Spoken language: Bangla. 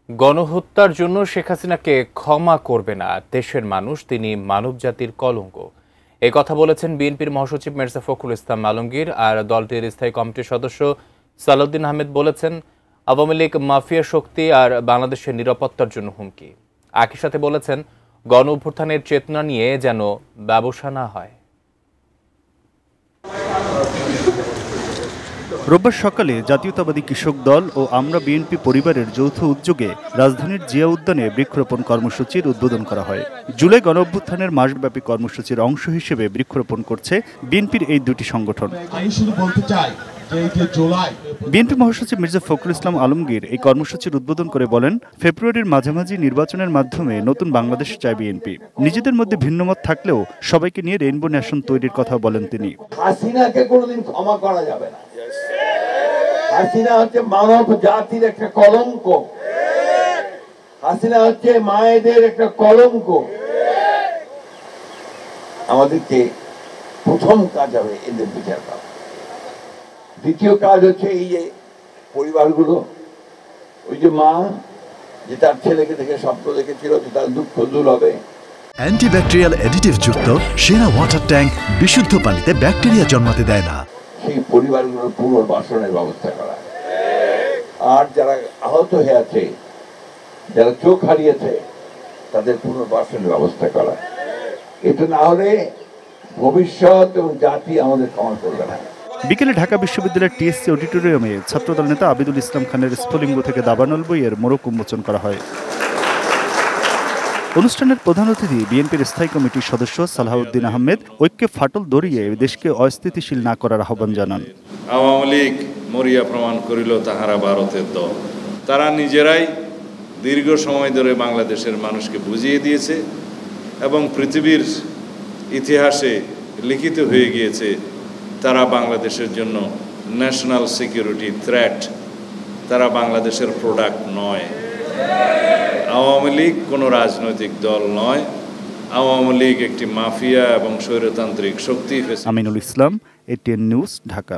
গণহত্যার জন্য শেখ হাসিনাকে ক্ষমা করবে না দেশের মানুষ, তিনি মানবজাতির কলঙ্ক। এই কথা বলেছেন বিএনপির মহাসচিব মির্জা ফখরুল ইসলাম আলমগীর। আর দলটির স্থায়ী কমিটির সদস্য সালাউদ্দিন আহমেদ বলেছেন, আওয়ামী লীগ মাফিয়া শক্তি আর বাংলাদেশের নিরাপত্তার জন্য হুমকি। একই সাথে বলেছেন, গণ অভ্যুত্থানের চেতনা নিয়ে যেন ব্যবসা না হয়। রোববার সকালে জাতীয়তাবাদী কৃষক দল ও আমরা বিএনপি পরিবারের যৌথ উদ্যোগে রাজধানীর জিয়া উদ্যানে বৃক্ষরোপণ কর্মসূচির উদ্বোধন করা হয়। জুলাই গণঅভ্যুত্থানের মাসব্যাপী কর্মসূচির অংশ হিসেবে বৃক্ষরোপণ করছে বিএনপির এই দুটি সংগঠন। বিএনপি মহাসচিব মির্জা ফখরুল ইসলাম আলমগীর এই কর্মসূচির উদ্বোধন করে বলেন, ফেব্রুয়ারির মাঝামাঝি নির্বাচনের মাধ্যমে নতুন বাংলাদেশ চায় বিএনপি। নিজেদের মধ্যে ভিন্নমত থাকলেও সবাইকে নিয়ে রেইনবো ন্যাশন তৈরির কথা বলেন তিনি। হাসিনাকে কোনোদিন ক্ষমা করা যাবে না। হাসিনা হচ্ছে মানব জাতির একটা কলঙ্ক। হাসিনা হচ্ছে মায়েদের একটা কলঙ্ক। আমাদেরকে প্রথম কাজ হবে এদের বিচার করা। দ্বিতীয় কাজ হচ্ছে এই যে পরিবারগুলো, ওই যে মা যে তার ছেলেকে দেখে স্বপ্ন দেখেছিল যে তার দুঃখ দূর হবে। অ্যান্টিব্যাকটেরিয়াল অ্যাডিটিভ যুক্ত সেরা ওয়াটার ট্যাঙ্ক বিশুদ্ধ পানিতে ব্যাকটেরিয়া জন্মাতে দেয় না। সেই পরিবারগুলোর পুনর্বাসনের ব্যবস্থা করা, আর যারা আহত হয়ে আছে, যারা চোখ হারিয়েছে, তাদের পুনর্বাসনের ব্যবস্থা করা। এটা না হলে ভবিষ্যৎ এবং জাতি আমাদের ক্ষমা করবে না। বিকেলে ঢাকা বিশ্ববিদ্যালয়ের টিএসসি অডিটোরিয়ামে ছাত্রদল নেতা আবিদুল ইসলাম খানের স্ফুলিঙ্গ থেকে দাবানল বইয়ের মোড়ক উন্মোচন করা হয়। অনুষ্ঠানের প্রধান অতিথি বিএনপির স্থায়ী কমিটির সদস্য সালাউদ্দিন আহমেদ ঐক্যে ফাটল ধরিয়ে দেশকে অস্থিতিশীল না করার আহ্বান জানান। আওয়ামী লীগ মরিয়া প্রমাণ করিল তাহারা ভারতের দল। তারা নিজেরাই দীর্ঘ সময় ধরে বাংলাদেশের মানুষকে বুঝিয়ে দিয়েছে এবং পৃথিবীর ইতিহাসে লিখিত হয়ে গিয়েছে তারা বাংলাদেশের জন্য ন্যাশনাল সিকিউরিটি থ্রেট। তারা বাংলাদেশের প্রোডাক্ট নয়। আওয়ামী লীগ কোনো রাজনৈতিক দল নয়। আওয়ামী লীগ একটি মাফিয়া এবং স্বৈরতান্ত্রিক শক্তি। Aminul Islam, ATN news, Dhaka.